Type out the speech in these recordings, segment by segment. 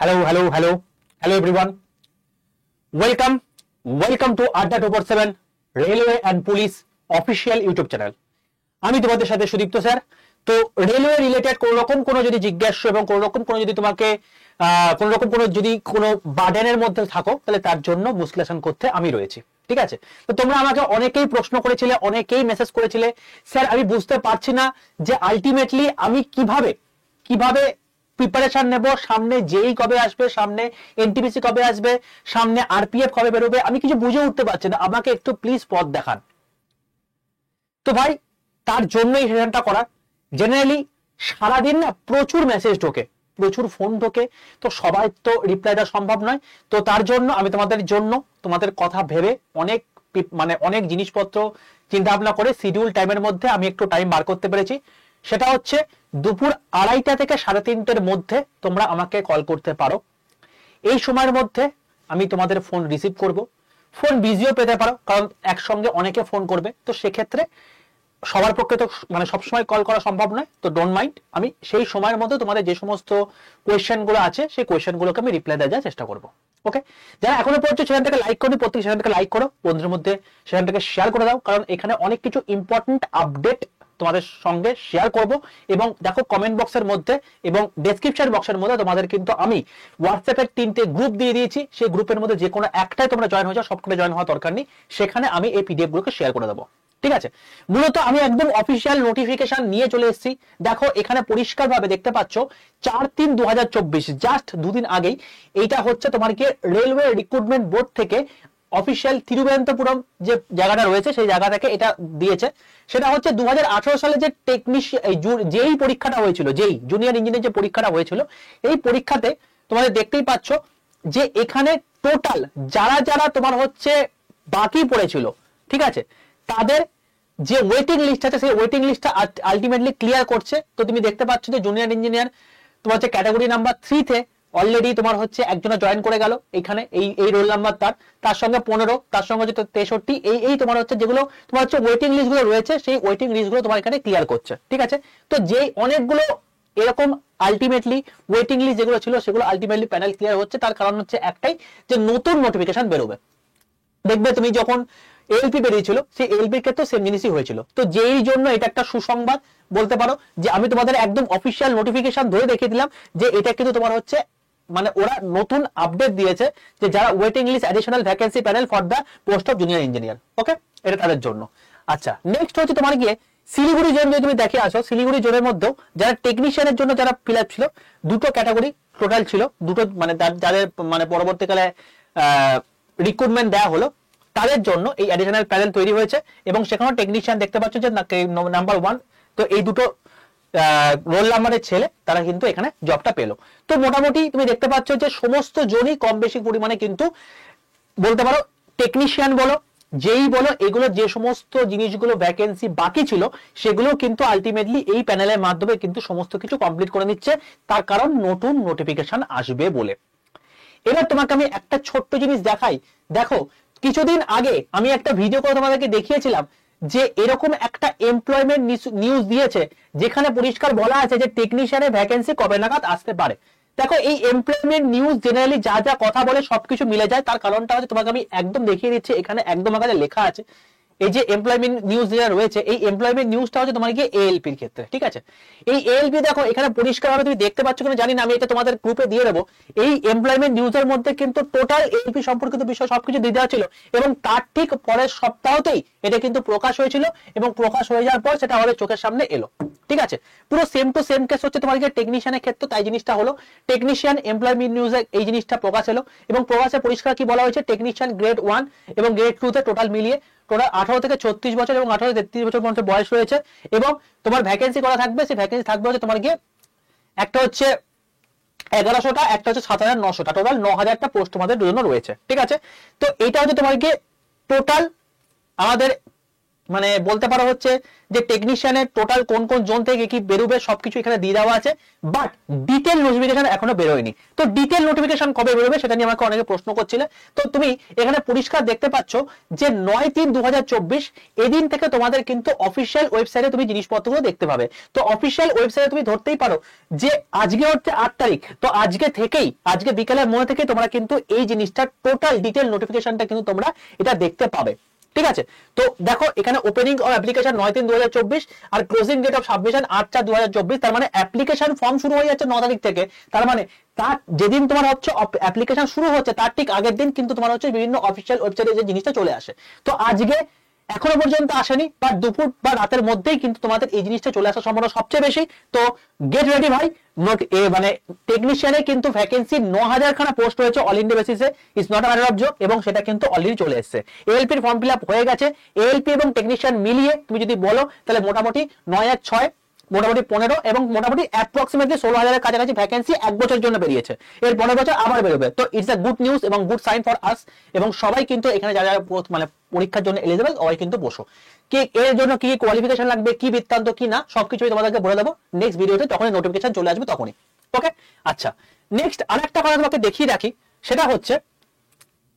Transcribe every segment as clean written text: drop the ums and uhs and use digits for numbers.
Hello everyone. Welcome to Adda 247 Railway and Police official YouTube channel. আমি তোমাদের সাথে Sudipta sir. তো রেলওয়ে রিলেটেড কোন রকম কোনো যদি জিজ্ঞাসা এবং কোন রকম কোনো যদি তোমাকে কোন রকম কোনো যদি কোনো বার্ডেনের মধ্যে থাকো তাহলে তার জন্য বিশ্লেষণ করতে আমি রয়েছি। ঠিক আছে, তো তোমরা আমাকে অনেকেই প্রশ্ন করেছিলে, অনেকেই মেসেজ করেছিলে, স্যার আমি বুঝতে পারছি না যে আলটিমেটলি আমি কিভাবে প্রিপারেশন নেব, সামনে জেই কবে আসবে, সামনে এনটিপিসি কবে আসবে, সামনে আরপিএফ কবে বেরোবে, আমি কিছু বুঝে উঠতে পারছি না, আমাকে একটু প্লিজ পথ দেখান। তো ভাই তার জন্যই সেশনটা করা। জেনারেলি সারাদিন না প্রচুর মেসেজ ঢোকে, প্রচুর ফোন ঢোকে, তো সবাই তো রিপ্লাই দেওয়া সম্ভব নয়। তো তার জন্য আমি তোমাদের কথা ভেবে অনেক জিনিসপত্র চিন্তা ভাবনা করে শিডিউল টাইমের মধ্যে আমি একটু টাইম বার করতে পেরেছি। সেটা হচ্ছে দুপুর 2:30 থেকে 3:30 মধ্যে তোমরা আমাকে কল করতে পারো। এই সময়ের মধ্যে আমি তোমাদের ফোন রিসিভ করব। ফোন বিজিও পেতে পারো, কারণ একসঙ্গে অনেকে ফোন করবে, তো সেক্ষেত্রে সবার পক্ষে তো সবসময় কল করা সম্ভব নয়। তো ডোন্ট মাইন্ড, আমি সেই সময়ের মধ্যে তোমাদের যে সমস্ত কোয়েশ্চেন গুলো আছে সেই কোয়েশ্চেন গুলোকে আমি রিপ্লাই দেওয়ার চেষ্টা করবো। ওকে, যারা এখনো পর্যন্ত চ্যানেলটাকে লাইক করো, প্রত্যেক চ্যানেলটাকে লাইক করো, বন্ধুদের মধ্যে চ্যানেলটাকে শেয়ার করে দাও, কারণ এখানে অনেক কিছু ইম্পর্টেন্ট আপডেট তোমাদের সঙ্গে শেয়ার করব। এবং দেখো কমেন্ট বক্সের মধ্যে এবং ডেসক্রিপশন বক্সের মধ্যে তোমাদের কিন্তু আমি হোয়াটসঅ্যাপের 3টে গ্রুপ দিয়ে দিয়েছি। সেই গ্রুপের মধ্যে যে কোনো একটাই তোমরা জয়েন হয়ে যাও, সবকটা জয়েন হওয়ার দরকার নেই, সেখানে আমি এই পিডিএফ গুলোকে শেয়ার করে দেবো। ঠিক আছে, মূলত আমি একদম অফিসিয়াল নোটিফিকেশন নিয়ে চলে এসেছি। দেখো এখানে পরিষ্কার ভাবে দেখতে পাচ্ছ 4/3/2024, জাস্ট দুদিন আগেই এইটা হচ্ছে তোমার কি রেলওয়ে রিক্রুটমেন্ট বোর্ড থেকে অফিসিয়াল তিরুবনন্তপুরম যে জায়গাটা রয়েছে সেই জায়গা থেকে এটা দিয়েছে। সেটা হচ্ছে 2018 সালে যে যেই পরীক্ষাটা হয়েছিল, যেই জুনিয়র ইঞ্জিনিয়ার যে পরীক্ষাটা হয়েছিল, এই পরীক্ষাতে তোমাদের দেখতেই পাচ্ছ যে এখানে টোটাল যারা তোমার হচ্ছে বাকি পড়েছিল, ঠিক আছে, তাদের যে ওয়েটিং লিস্ট আছে সেই ওয়েটিং লিস্টটা আলটিমেটলি ক্লিয়ার করছে। তো তুমি দেখতে পাচ্ছ যে জুনিয়র ইঞ্জিনিয়ার তোমার হচ্ছে ক্যাটাগরি নাম্বার 3 তে অলরেডি তোমার হচ্ছে একজনা জয়েন করে গেল এখানে, এই রোল নাম্বার তার সঙ্গে 15, তার সঙ্গে হচ্ছে 63, এই তোমার হচ্ছে যেগুলো তোমার হচ্ছে ওয়েটিং লিস্ট গুলো রয়েছে সেই ওয়েটিং লিস্ট গুলো তোমার এখানে ক্লিয়ার করছে। ঠিক আছে, তো যেই অনেকগুলো এরকম আলটিমেটলি ওয়েটিং লিস্ট যেগুলো ছিল সেগুলো আলটিমেটলি প্যানেল ক্লিয়ার হচ্ছে, তার কারণ হচ্ছে একটাই, যে নতুন নোটিফিকেশন বেরোবে। দেখবে তুমি যখন এলপি বেরিয়েছিল সেই এলপির ক্ষেত্রে সেম জিনিসই হয়েছিল। তো যেই জন্য এটা একটা সুসংবাদ বলতে পারো, যে আমি তোমাদের একদম অফিসিয়াল নোটিফিকেশন ধরে দেখিয়ে দিলাম যে এটা কিন্তু তোমার হচ্ছে ওরা নতুন আপডেট দিয়েছে যে যারা waiting list additional vacancy panel for the post of junior engineer. Okay, এটা তাদের জন্য। আচ্ছা, নেক্সট হচ্ছে তোমার গিয়ে শিলিগুড়ি জোন। যদি তুমি দেখে আসো শিলিগুড়ি জোনের মধ্যেও যারা টেকনিশিয়ানের জন্য যারা ফিল আপ ছিল, দুটো ক্যাটাগরি টোটাল ছিল, দুটো যাদের পরবর্তীকালে রিক্রুটমেন্ট দেওয়া হলো তাদের জন্য এই অ্যাডিশনাল প্যানেল তৈরি হয়েছে। এবং সেখানে টেকনিশিয়ান দেখতে পাচ্ছ যে নাম্বার 1, তো এই দুটো রোল নাম্বারের ছেলে তারা কিন্তু এখানে জবটা পেলো। তো মোটামুটি তুমি দেখতে পাচ্ছ যে সমস্ত জনই কম বেশি পরিমাণে কিন্তু বলতে পারো টেকনিশিয়ান বলো, যেই বলো, এগুলো যে সমস্ত জিনিসগুলো ভ্যাকেন্সি বাকি ছিল সেগুলো কিন্তু আলটিমেটলি এই প্যানেলের মাধ্যমে কিন্তু সমস্ত কিছু কমপ্লিট করে নিচ্ছে, তার কারণ নতুন নোটিফিকেশন আসবে বলে। এবার তোমাকে আমি একটা ছোট্ট জিনিস দেখাই। দেখো কিছুদিন আগে আমি একটা ভিডিও করে তোমাদেরকে দেখিয়েছিলাম যে এরকম একটা এমপ্লয়মেন্ট নিউজ দিয়েছে যেখানে পরিষ্কার বলা আছে যে টেকনিশিয়ানের ভ্যাকেন্সি কবে নাগাদ আসতে পারে। দেখো এই এমপ্লয়মেন্ট নিউজ জেনারেলি যা কথা বলে সবকিছু মিলে যায়, তার কারণটা হচ্ছে তোমাকে আমি একদম দেখিয়ে দিচ্ছি, এখানে একদম আগে লেখা আছে এই যে এমপ্লয়মেন্ট নিউজ যেটা রয়েছে, এই এমপ্লয়মেন্ট নিউজটা হচ্ছে তোমার কি এএলপির ক্ষেত্রে। ঠিক আছে, এই এএলপি দেখো এখানে পরিষ্কারভাবে তুমি দেখতে পাচ্ছ কিনা জানি না, আমি এটা তোমাদের গ্রুপে দিয়ে দেবো। এই এমপ্লয়মেন্ট নিউজের মধ্যে কিন্তু টোটাল এএলপি সম্পর্কিত বিষয় সবকিছু দিয়ে দেওয়া ছিল, এবং তার ঠিক পরের সপ্তাহতেই এটা কিন্তু প্রকাশ হয়েছিল, এবং প্রকাশ হয়ে যাওয়ার পর সেটা আমাদের চোখের সামনে এলো। ঠিক আছে, পুরো সেম টু সেম কেস হচ্ছে তোমার টেকনিশিয়ানের ক্ষেত্রে তাই জিনিসটা হলো। টেকনিশিয়ান এমপ্লয়মেন্ট নিউজে এই জিনিসটা প্রকাশ এলো, এবং প্রকাশে পরিষ্কার কি বলা হয়েছে, টেকনিশিয়ান গ্রেড 1 এবং গ্রেড 2 তে টোটাল মিলিয়ে টোটাল 18 থেকে 36 বছর এবং 18 থেকে 33 বছর পর্যন্ত বয়স রয়েছে। এবং তোমার ভ্যাকেন্সি করা থাকবে, সেই ভ্যাকেন্সি থাকবে হচ্ছে তোমার গিয়ে একটা হচ্ছে 1100টা, একটা হচ্ছে 7900টা, টোটাল 9000টা পোস্ট তোমাদের জন্য রয়েছে। ঠিক আছে, তো এটা হচ্ছে তোমার গিয়ে টোটাল আমাদের মানে বলতে পারো হচ্ছে যে টেকনিশিয়ানের টোটাল কোন কোন জোন থেকে কি বেরোবে সবকিছু এখানে দিয়ে দেওয়া আছে, বাট ডিটেল নোটিফিকেশন এখনো বেরোয়নি। তো ডিটেল নোটিফিকেশন কবে বেরোবে সেটা নিয়ে আমাকে অনেকে প্রশ্ন করছিলে। তো তুমি এখানে পরিষ্কার দেখতে পাচ্ছ যে 9/3/2024 এদিন থেকে তোমাদের কিন্তু অফিসিয়াল ওয়েবসাইটে তুমি জিনিসপত্রগুলো দেখতে পাবে। তো অফিসিয়াল ওয়েবসাইটে তুমি ধরতেই পারো যে আজকে হচ্ছে 8 তারিখ, তো আজকে থেকেই, আজকে বিকেলের মধ্যে থেকে তোমরা কিন্তু এই জিনিসটা টোটাল ডিটেল নোটিফিকেশনটা কিন্তু তোমরা এটা দেখতে পাবে। ঠিক আছে, তো দেখো এখানে ওপেনিং অফ অ্যাপ্লিকেশন 9/3/2024 আর ক্লোজিং ডেট অফ সাবমিশন 8/4/2024। তার মানে অ্যাপ্লিকেশন ফর্ম শুরু হয়ে যাচ্ছে 9 তারিখ থেকে। তার মানে তার যেদিন তোমার হচ্ছে অ্যাপ্লিকেশন শুরু হচ্ছে তার ঠিক আগের দিন কিন্তু তোমার হচ্ছে বিভিন্ন অফিসিয়াল ওয়েবসাইটে যে জিনিসটা চলে আসে। তো আজকে এখনো পর্যন্ত আসেনি, বা দুপুর বা রাতের মধ্যেই কিন্তু তোমাদের এই জিনিসটা চলে আসার সম্ভাবনা সবচেয়ে বেশি। তো গেট রেডি ভাই, মানে টেকনিশিয়ানে কিন্তু ভ্যাকেন্সি 9000 খানা পোস্ট হয়েছে অল ইন্ডিয়া বেসিসে, is not a matter of joke, এবং সেটা কিন্তু অলরেডি চলে এসেছে। এএলপির ফর্ম ফিল আপ হয়ে গেছে। এএলপি এবং টেকনিশিয়ান মিলিয়ে তুমি যদি বলো তাহলে মোটামুটি 9 আর 6 মোটামুটি 15 এবং মোটামুটি অ্যাপ্রক্সিমেটলি 16,000-এর কাছাকাছি ভ্যাকেন্সি এক বছরের জন্য বেরিয়েছে। এর পরের বছর আবার বেরোবে। তো ইটস আ গুড নিউজ এবং গুড সাইন ফর আস। এবং সবাই কিন্তু এখানে যারা মানে পরীক্ষার জন্য এলিজিবল সবাই কিন্তু বসো। কি এর জন্য কি কোয়ালিফিকেশন লাগবে, কি বৃত্তান্ত কি না, সবকিছুই তোমাদেরকে বলে দেবো নেক্সট ভিডিওতে, যখনই নোটিফিকেশন চলে আসবে তখনই। ওকে, আচ্ছা নেক্সট আরেকটা কথা তোমাকে দেখিয়ে রাখি, সেটা হচ্ছে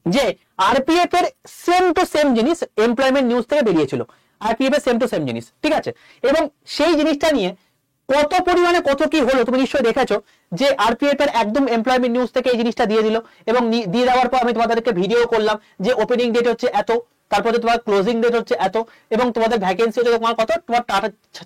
যে আরপিএফ এর সেম টু সেম জিনিস এমপ্লয়মেন্ট নিউজ থেকে বেরিয়েছিল। আরপিএফ এর সেম টু সেম জিনিস, ঠিক আছে, এবং সেই জিনিসটা নিয়ে কত পরিমাণে কত কি হলো তুমি নিশ্চয়ই দেখেছো যে আরপিএফ এর একদম এমপ্লয়মেন্ট নিউজ থেকে এই জিনিসটা দিয়ে দিল, এবং দিয়ে দেওয়ার পর আমি তোমাদেরকে ভিডিও করলাম যে ওপেনিং ডেট হচ্ছে এত, তারপরে তোমার ক্লোজিং ডেট হচ্ছে এত, এবং তোমাদের ভ্যাকেন্সি হচ্ছে তোমার কত, তোমার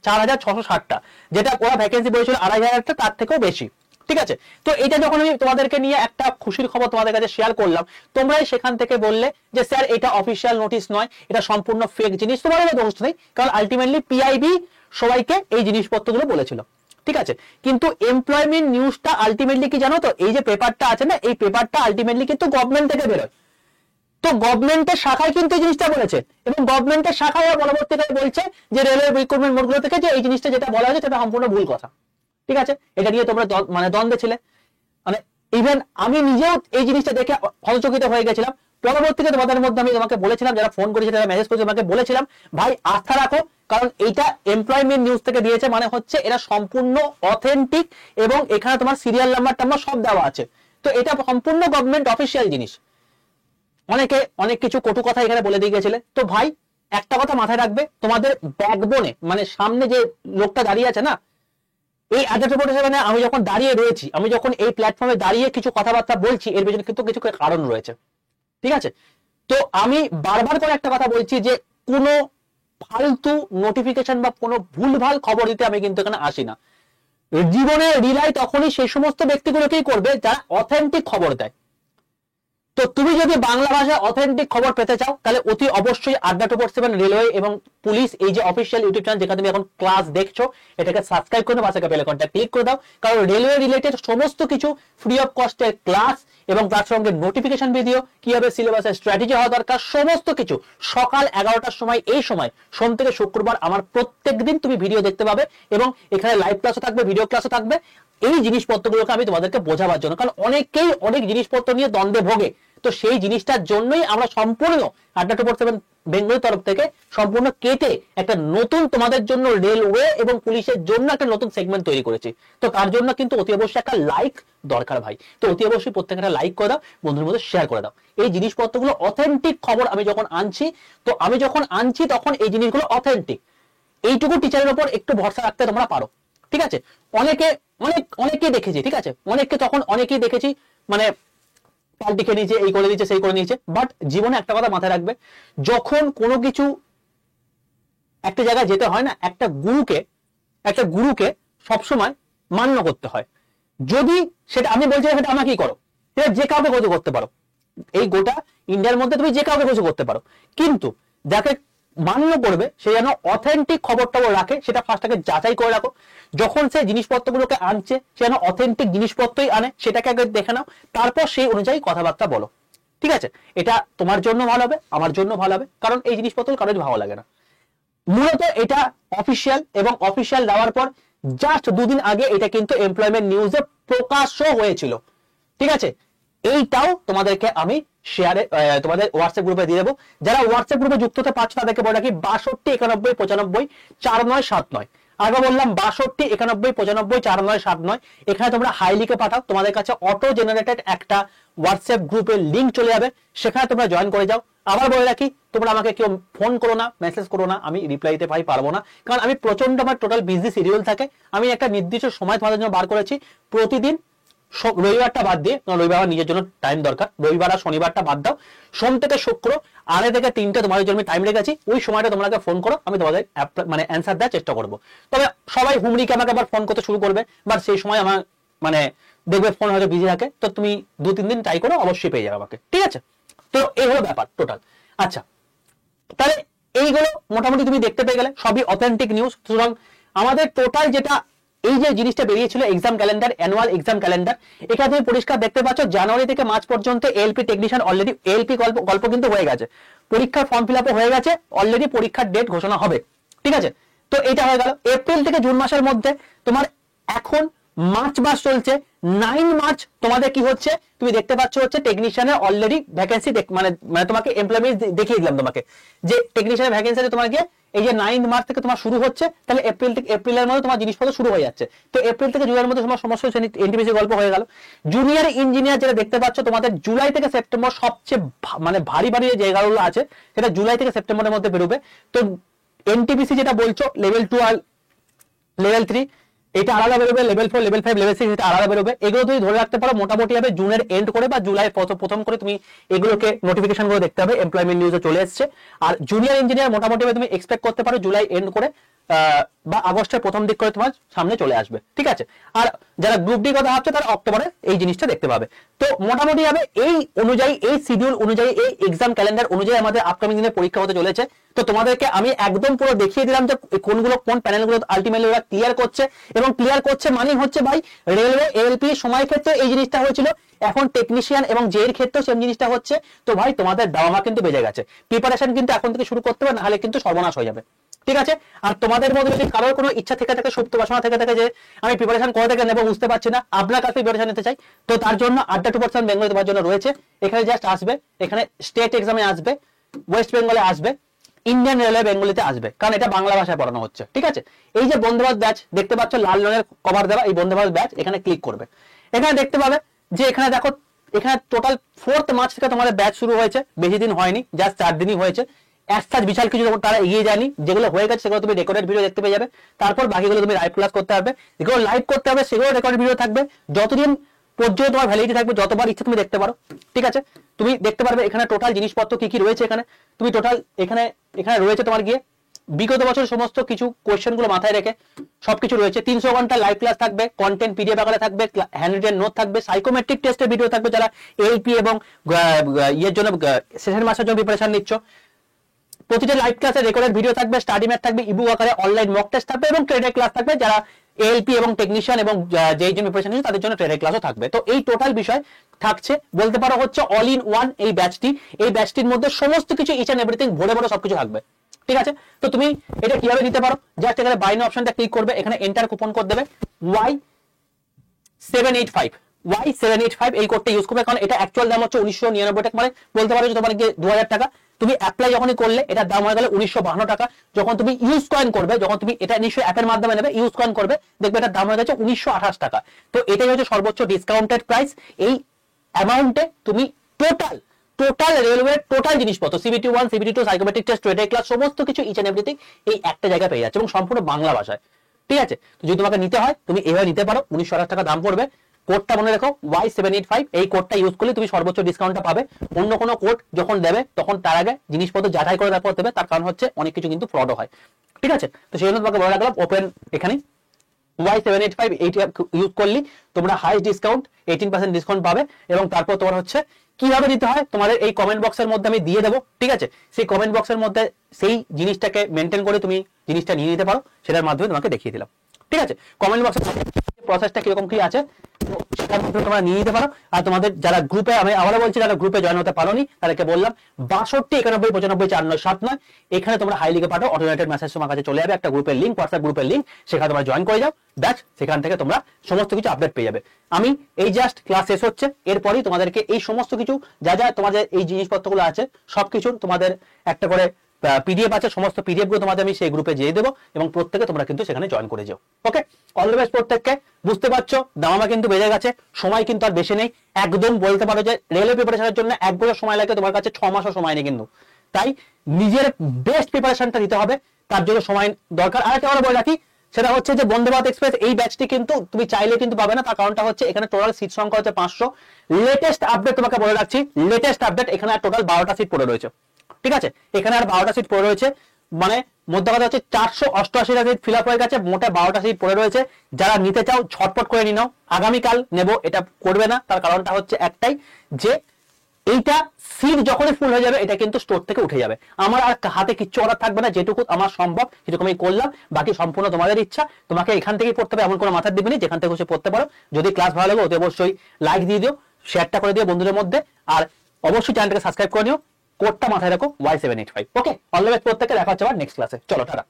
4660টা, যেটা ওরা ভ্যাকেন্সি বলেছিল 2500টা, তার থেকেও বেশি। ঠিক আছে, তো এটা যখন আমি তোমাদেরকে নিয়ে একটা খুশির খবর তোমাদের কাছে শেয়ার করলাম, তোমরাই সেখান থেকে বললে যে স্যার এটা অফিসিয়াল নোটিশ নয়, এটা সম্পূর্ণ ফেক জিনিস। তোমাদের দোষ নেই, কারণ আলটিমেটলি পিআইবি সবাইকে এই জিনিসপত্রগুলো বলেছিল। ঠিক আছে, কিন্তু এমপ্লয়মেন্ট নিউজটা আলটিমেটলি কি জানো তো, এই যে পেপারটা আছে না, এই পেপারটা আলটিমেটলি কিন্তু গভর্নমেন্ট থেকে বেরোয়। তো গভর্নমেন্টের শাখায় কিন্তু এই জিনিসটা বলেছে, এবং গভর্নমেন্টের শাখায় পরবর্তীকালে বলছে যে রেলওয়ে রিক্রুটমেন্ট মোডগুলো থেকে যে এই জিনিসটা যেটা বলা হয়েছে সেটা সম্পূর্ণ ভুল কথা। ঠিক আছে, এটা নিয়ে তোমরা মানে দ্বন্দ্বে ছিলে, মানে ইভেন আমি নিজেও এই জিনিসটা দেখে হতচকিত হয়ে গেছিলাম। পরবর্তীতে তোমাদের মধ্যে আমি তোমাকে বলেছিলাম, যারা ফোন করেছে যারা মেসেজ করেছে তোমাকে বলেছিলাম ভাই আস্থা রাখো, কারণ এইটা এমপ্লয়মেন্ট নিউজ থেকে দিয়েছে, মানে হচ্ছে এটা সম্পূর্ণ অথেন্টিক, এবং এখানে তোমার সিরিয়াল নাম্বার টাম্বার সব দেওয়া আছে। তো এটা সম্পূর্ণ গভর্নমেন্ট অফিসিয়াল জিনিস। অনেকে অনেক কিছু কটু কথা এখানে বলে দিয়ে গেছিলে। তো ভাই একটা কথা মাথায় রাখবে, তোমাদের ব্যাকবোনে মানে সামনে যে লোকটা দাঁড়িয়ে আছে না, এই অ্যাডভার্টাইজমেন্টে আমি যখন দাঁড়িয়ে রয়েছি, আমি যখন এই প্ল্যাটফর্মে দাঁড়িয়ে কিছু কথাবার্তা বলছি, এর পেছনে কিন্তু কিছু কারণ রয়েছে। ঠিক আছে, তো আমি বারবার করে একটা কথা বলছি যে কোনো ফালতু নোটিফিকেশন বা কোনো ভুলভাল খবর দিতে আমি কিন্তু এখানে আসি না। জীবনে রিলাই তখনই সেই সমস্ত ব্যক্তিগুলোকেই করবে যারা অথেন্টিক খবর দেয়। তো তুমি যদি বাংলা ভাষায় অথেন্টিক খবর পেতে চাও তাহলে অতি অবশ্যই আড্ডা 247 রেলওয়ে এবং পুলিশ এই যে অফিসিয়াল ইউটিউব চ্যানেল যেখানে তুমি এখন ক্লাস দেখছো, এটাকে সাবস্ক্রাইব করে পাশে বেল আইকনটা ক্লিক করে দাও, কারণ রেলওয়ে রিলেটেড সমস্ত কিছু ফ্রি অফ কস্টের ক্লাস এবং তার সঙ্গে নোটিফিকেশন ভিডিও, কিভাবে সিলেবাসের স্ট্র্যাটেজি হওয়া দরকার, সমস্ত কিছু সকাল 11টার সময়, এই সময় সোম থেকে শুক্রবার আমার প্রত্যেকদিন তুমি ভিডিও দেখতে পাবে, এবং এখানে লাইভ ক্লাসও থাকবে, ভিডিও ক্লাসও থাকবে, এই জিনিসপত্রগুলোকে আমি তোমাদেরকে বোঝাবার জন্য। কারণ অনেকেই অনেক জিনিসপত্র নিয়ে দ্বন্দ্বে ভোগে, তো সেই জিনিসটার জন্যই আমরা সম্পূর্ণ আড্ডা 247 বেঙ্গলের তরফ থেকে সম্পূর্ণ কেটে একটা নতুন তোমাদের জন্য রেলওয়ে এবং পুলিশের জন্য একটা নতুন সেগমেন্ট তৈরি করেছি। তো তার জন্য কিন্তু অতি অবশ্যই একটা লাইক দরকার ভাই। তো অতি অবশ্যই প্রত্যেকটা লাইক করে দাও, বন্ধুদের মধ্যে শেয়ার করে দাও। এই জিনিসপত্রগুলো অথেন্টিক খবর আমি যখন আনছি, তো আমি যখন আনছি তখন এই জিনিসগুলো অথেন্টিক। এইটুকু টিচারের উপর একটু ভরসা রাখতে তোমরা পারো। ঠিক আছে, অনেকেই দেখেছি, ঠিক আছে, অনেকেই দেখেছি মানে পাল্টি খেয়ে নিয়েছে, এই করে দিয়েছে, সেই করে নিয়েছে। বাট জীবনে একটা কথা মাথায় রাখবে, যখন কোনো কিছু একটা জায়গায় যেতে হয় না, একটা গুরুকে সবসময় মান্য করতে হয়। যদি সেটা আমি বলছি সেটা আমাকেই করো, সেটা যে কাউকে কিছু করতে পারো, এই গোটা ইন্ডিয়ার মধ্যে তুমি যে কাউকে কিছু করতে পারো, কিন্তু যাকে মান্য করবে সে যেন অথেন্টিক খবরটা রাখে, সেটা ফার্স্ট আগে যাচাই করে রাখো। যখন সে জিনিসপত্রগুলোকে আনছে সে যেন অথেন্টিক জিনিসপত্রই আনে, সেটাকে আগে দেখে নাও, তারপর সেই অনুযায়ী কথাবার্তা বলো। ঠিক আছে, এটা তোমার জন্য ভালো হবে, আমার জন্য ভালো হবে, কারণ এই জিনিসপত্র কারোর ভালো লাগে না। মূলত এটা অফিসিয়াল, এবং অফিসিয়াল দেওয়ার পর জাস্ট দুদিন আগে এটা কিন্তু এমপ্লয়মেন্ট নিউজে প্রকাশ্য হয়েছিল। ঠিক আছে, এইটাও তোমাদেরকে আমি শেয়ারে তোমাদের হোয়াটসঅ্যাপ গ্রুপে দিয়ে দেবো। যারা হোয়াটসঅ্যাপ গ্রুপে যুক্ত হতে পারছো তাদেরকে বলে রাখি 62 91 95 49 79। আগে বললাম 62 91 95 49 79। এখানে তোমরা হাই লিখে পাঠাও, তোমাদের কাছে অটো জেনারেটেড একটা হোয়াটসঅ্যাপ গ্রুপের লিঙ্ক চলে যাবে, সেখানে তোমরা জয়েন করে যাও। আবার বলে রাখি তোমরা আমাকে কেউ ফোন করো না, মেসেজ করো না, আমি রিপ্লাই দিতে পারবো না, কারণ আমি প্রচন্ড আমার টোটাল বিজি শিডিউল থাকে। আমি একটা নির্দিষ্ট সময় তোমাদের জন্য বার করেছি, প্রতিদিন রবিবারটা বাদ দিয়ে, রবিবার নিজের জন্য টাইম দরকার, রবিবার আর শনিবারটা বাদ দাও, সোম থেকে শুক্র 2:30 থেকে 3টে তোমাদের জন্য টাইম রেখেছি। ওই সময়টা তোমাকে ফোন করো, আমি তোমাদের মানে অ্যান্সার দেওয়ার চেষ্টা করবো। তবে সবাই হুমড়িকে আমাকে আবার ফোন করতে শুরু করবে, বাট সেই সময় আমার মানে দেখবে ফোন হয়তো বিজি থাকে, তো তুমি 2-3 দিন ট্রাই করো, অবশ্যই পেয়ে যাবে আমাকে, ঠিক আছে? তো এই হলো ব্যাপার টোটাল। আচ্ছা, তাহলে এইগুলো মোটামুটি তুমি দেখতে পেয়ে গেলে, সবই অথেন্টিক নিউজ। সুতরাং আমাদের টোটাল যেটা এই যে জিনিসটা বেরিয়েছিল exam calendar, annual exam calendar, এখানে তুমি পরিষ্কার দেখতে পাচ্ছ জানুয়ারি থেকে মার্চ পর্যন্ত এলপি টেকনিশিয়ান অলরেডি এলপি গল্প কিন্তু হয়ে গেছে, পরীক্ষার ফর্ম ফিল আপ হয়ে গেছে, অলরেডি পরীক্ষার ডেট ঘোষণা হবে, ঠিক আছে? তো এটা হয়ে গেল। এপ্রিল থেকে জুন মাসের মধ্যে তোমার এখন মার্চ মাস চলছে, 9 মার্চ তোমাদের কি হচ্ছে তুমি দেখতে পাচ্ছ হচ্ছে টেকনিশিয়ানের অলরেডি ভ্যাকেন্সি, মানে তোমাকে এমপ্লয়মেন্ট দেখিয়ে দিলাম তোমাকে যে টেকনিশিয়ানের ভ্যাকেন্সি তোমাকে এই যে 9 মার্চ থেকে তোমার শুরু হচ্ছে, তাহলে এপ্রিলের মধ্যে তোমার জিনিসপত্র শুরু হয়ে যাচ্ছে। তো এপ্রিল থেকে জুলাইয়ের মধ্যে তোমার সমস্ত এনটিপিসি গল্প হয়ে গেল। জুনিয়র ইঞ্জিনিয়ার যেটা দেখতে পাচ্ছ তোমাদের জুলাই থেকে সেপ্টেম্বর সবচেয়ে মানে ভারী ভারী যে জায়গাগুলো আছে সেটা জুলাই থেকে সেপ্টেম্বরের মধ্যে বেরোবে। তো এনটিপিসি যেটা বলছো লেভেল 2 আর লেভেল 3 এটা আলাদা বেরোবে, লেভেল 4 লেভেল 5 লেভেল 6 এটা আলাদা বেরোবে। এগুলো তুমি ধরে রাখতে পারো মোটামুটি হবে জুনের এন্ড করে বা জুলাই প্রথম করে তুমি এগুলোকে নোটিফিকেশন গুলো দেখতে হবে, এমপ্লয়মেন্ট নিউজে চলে এসেছে। আর জুনিয়র ইঞ্জিনিয়ার মোটামুটি তুমি এক্সপেক্ট করতে পারো জুলাই এন্ড করে বা আগস্টের প্রথম দিক করে তোমার সামনে চলে আসবে, ঠিক আছে? আর যারা গ্রুপ ডি কথা ভাবছে তারা অক্টোবরে এই জিনিসটা দেখতে পাবে। তো মোটামুটি হবে এই অনুযায়ী, এই শিডিউল অনুযায়ী, এই এক্সাম ক্যালেন্ডার অনুযায়ী আমাদের আপকামিং দিনে পরীক্ষা হতে চলেছে। তো তোমাদেরকে আমি একদম পুরো দেখিয়ে দিলাম যে কোনগুলো কোন প্যানেলগুলো আলটিমেটলি ওরা ক্লিয়ার করছে, এবং ক্লিয়ার করছে মানে হচ্ছে ভাই রেলওয়ে এলপি সময় ক্ষেত্রে এই জিনিসটা হয়েছিল, এখন টেকনিশিয়ান এবং জের ক্ষেত্রেও সেম জিনিসটা হচ্ছে। তো ভাই তোমাদের দাওয়া কিন্তু বেজে গেছে, প্রিপারেশন কিন্তু এখন থেকে শুরু করতে হবে, নাহলে কিন্তু সর্বনাশ হয়ে যাবে, ঠিক আছে? আর তোমাদের মধ্যে যদি কারোর কোনো ইচ্ছা থেকে থাকে, সুপ্ত বাসনা থেকে থাকে যে আমি প্রিপারেশন করে থেকে নেবো, বুঝতে পারছি না, আপনার কাছে প্রিপারেশন নিতে চাই, তো তার জন্য আড্ডা 2% বেঙ্গলি তোমার জন্য রয়েছে। এখানে জাস্ট আসবে, এখানে স্টেট এক্সামে আসবে, ওয়েস্ট বেঙ্গলে আসবে, ইন্ডিয়ান রেলওয়ে বেঙ্গলিতে আসবে, কারণ এটা বাংলা ভাষায় পড়ানো হচ্ছে, ঠিক আছে? এই যে বন্দে ভারত ব্যাচ দেখতে পাচ্ছ লাল রঙের কভার দেওয়া, এই বন্দে ভারত ব্যাচ এখানে ক্লিক করবে, এখানে দেখতে পাবে যে এখানে দেখো এখানে টোটাল 4 মার্চ থেকে তোমাদের ব্যাচ শুরু হয়েছে, বেশি দিন হয়নি, জাস্ট 4 দিনই হয়েছে। অ্যাজ বিশাল কিছু তারা এগিয়ে যায়নি, যেগুলো হয়ে গেছে সেগুলো তুমি রেকর্ডেড ভিডিও দেখতে পেয়ে যাবে। তারপর বাকিগুলো তুমি লাইভ ক্লাস করতে হবে, যেগুলো লাইভ করতে হবে সেগুলো রেকর্ডেড ভিডিও থাকবে, যতদিন পর্যন্ত তোমার ভ্যালিডিটি থাকবে, যতবার ইচ্ছা তুমি দেখতে পারো, ঠিক আছে? তুমি দেখতে পারবে এখানে টোটাল জিনিসপত্র কি কি রয়েছে, এখানে তুমি টোটাল এখানে রয়েছে তোমার গিয়ে বিগত বছরের সমস্ত কিছু কোয়েশ্চেন গুলো মাথায় রেখে সবকিছু রয়েছে। 300 ঘন্টা লাইভ ক্লাস থাকবে, কন্টেন্ট পিডিএফ আকারে থাকবে, হ্যান্ড রিটেন নোট থাকবে, সাইকোমেট্রিক টেস্টের ভিডিও থাকবে যারা এলপি এবং ইয়ের জন্য সেশন মাসের জন্য প্রিপারেশন নিচ্ছ। প্রতিটা লাইভ ক্লাসে রেকর্ডেড ভিডিও থাকবে, স্টাডি ম্যাট থাকবে, ইবুক আকারে অনলাইন মক টেস্ট থাকবে, এবং ট্রেডেড ক্লাস থাকবে যারা এলপি এবং টেকনিশিয়ান এবং যেই জন্য প্রিপারেশন নিচ্ছে তাদের জন্য ট্রেডেড ক্লাসও থাকবে। তো এই টোটাল বিষয় থাকছে, বলতে পারো হচ্ছে অল ইন ওয়ান এই ব্যাচটি। এই ব্যাচটির মধ্যে সমস্ত কিছু ইচ এন্ড এভরিথিং ভরে ভরে সবকিছু থাকবে, ঠিক আছে? তো তুমি এটা কিভাবে নিতে পারো, জাস্ট এখানে বাই নাও অপশনটা ক্লিক করবে, এখানে এন্টার কুপন কোড দেবে Y785 Y785 এই কোডটা ইউজ করবে, কারণ এটা অ্যাকচুয়াল দাম হচ্ছে 1999 টাকা, মানে বলতে পারো যে তোমার গিয়ে 2000 টাকা। তুমি অ্যাপ্লাই যখনই করলে এটার দাম হয়ে গেল 1952 টাকা। যখন তুমি ইউজ কয়েন করবে, যখন তুমি এটা নিশ্চয়ই অ্যাপের মাধ্যমে নেবে, ইউজ কয়েন করবে, দেখবে এটার দাম হয়ে গেছে 1928 টাকা। তো এটাই হচ্ছে সর্বোচ্চ ডিসকাউন্টেড প্রাইস। এই অ্যামাউন্টে তুমি টোটাল রেলওয়ে টোটাল জিনিসপত্র CBT 1 CBT 2 psychometric test traded class সমস্ত কিছু ইচ এন্ড এভরিথিং এই একটা জায়গায় পেয়ে যাচ্ছে, এবং সম্পূর্ণ বাংলা ভাষায়, ঠিক আছে? তো যদি তোমাকে নিতে হয় তুমি এইভাবে নিতে পারো, 1928 টাকা দাম পড়বে। কোডটা মনে রাখো Y785, এই কোডটা ইউজ করলে তুমি সর্বোচ্চ ডিসকাউন্টটা পাবে। অন্য কোনো কোড যখন দেবে তখন তার আগে জিনিসপত্র যাচাই করে তারপর দেবে, তার কারণ হচ্ছে অনেক কিছু কিন্তু ফ্রডও হয়, ঠিক আছে? তো সেই জন্য তোমাকে বলে রাখলাম ওপেন এখানে Y785 এইটা ইউজ করলি তোমরা হাই ডিসকাউন্ট 18% ডিসকাউন্ট পাবে। এবং তারপর তোমার হচ্ছে কিভাবে দিতে হয় তোমাদের এই কমেন্ট বক্সের মধ্যে আমি দিয়ে দেবো, ঠিক আছে? সেই কমেন্ট বক্সের মধ্যে সেই জিনিসটাকে মেনটেন করে তুমি জিনিসটা নিয়ে নিতে পারো, সেটার মাধ্যমে তোমাকে দেখিয়ে দিলাম, ঠিক আছে? কমেন্ট বক্সে প্রসেসটা কিরকম কি আছে তো সেটার মধ্যে তোমরা নিয়ে নিতে পারো। আর তোমাদের যারা গ্রুপে, আমি আবারও বলছি, যারা গ্রুপে জয়েন হতে পারোনি তাদেরকে বললাম 62 91 95 497 এখানে তোমরা হাই লিখে পাঠাও, অটোমেটেড মেসেজ তোমার কাছে চলে যাবে, একটা গ্রুপের লিঙ্ক, হোয়াটসঅ্যাপ গ্রুপের লিঙ্ক, সেখানে তোমরা জয়েন করে যাও, ব্যাস সেখান থেকে তোমরা সমস্ত কিছু আপডেট পেয়ে যাবে। আমি এই জাস্ট ক্লাস শেষ হচ্ছে, এরপরই তোমাদেরকে এই সমস্ত কিছু যা যা তোমাদের এই জিনিসপত্রগুলো আছে সবকিছু তোমাদের একটা করে পিডিএফ আছে, সমস্ত পিডিএফ গুলো তোমাদের আমি সেই গ্রুপে দিয়ে দেবো এবং প্রত্যেকে তোমরা কিন্তু সেখানে জয়েন করে যাও। ওকে, অল দ্য বেস্ট প্রত্যেককে। বুঝতে পারছো দামামা কিন্তু বেড়ে গেছে, সময় কিন্তু আর বেশি নেই। একদম বলতে পারো যে রেলওয়ে প্রিপারেশনের জন্য 1 বছর সময় লাগে, তোমার কাছে 6 মাসও সময় নেই কিন্তু। তাই নিজের বেস্ট প্রিপারেশনটা দিতে হবে, তার জন্য সময় দরকার। আর একটা বলে রাখি, সেটা হচ্ছে যে বন্দে ভারত এক্সপ্রেস এই ব্যাচটি কিন্তু তুমি চাইলে কিন্তু পাবে না, তার কারণটা হচ্ছে এখানে টোটাল সিট সংখ্যা হচ্ছে 500। লেটেস্ট আপডেট তোমাকে বলে রাখছি, লেটেস্ট আপডেট এখানে আর টোটাল 12টা সিট পড়ে রয়েছে, ঠিক আছে? এখানে আর 12টা সিট পড়ে রয়েছে, মানে মধ্যে কথা হচ্ছে 488টা সিট ফিল আপ হয়ে গেছে, মোটে 12টা সিট পড়ে রয়েছে। যারা নিতে চাও ছটপট করে নিয়ে নাও, আগামীকাল নেব এটা করবে না, তার কারণটা হচ্ছে একটাই যে এইটা সিট যখনই ফুল হয়ে যাবে এটা কিন্তু স্টোর থেকে উঠে যাবে, আমার আর হাতে কিচ্ছু অর্ডার থাকবে না, যেটুকু আমার সম্ভব সেটুকু আমি করলাম, বাকি সম্পূর্ণ তোমাদের ইচ্ছা। তোমাকে এখান থেকেই পড়তে হবে এমন কোনো মাথার দিবে না, যেখান থেকে বসে পড়তে পারো। যদি ক্লাস ভালো লাগে অতি অবশ্যই লাইক দিয়ে দিও, শেয়ারটা করে দিও বন্ধুদের মধ্যে, আর অবশ্যই চ্যানেলটাকে সাবস্ক্রাইব করে নিও। কোডটা মাথায় রাখো Y785। Okay, all the best প্রত্যেককে, দেখা হচ্ছে আবার নেক্সট ক্লাসে। চলো টাটা।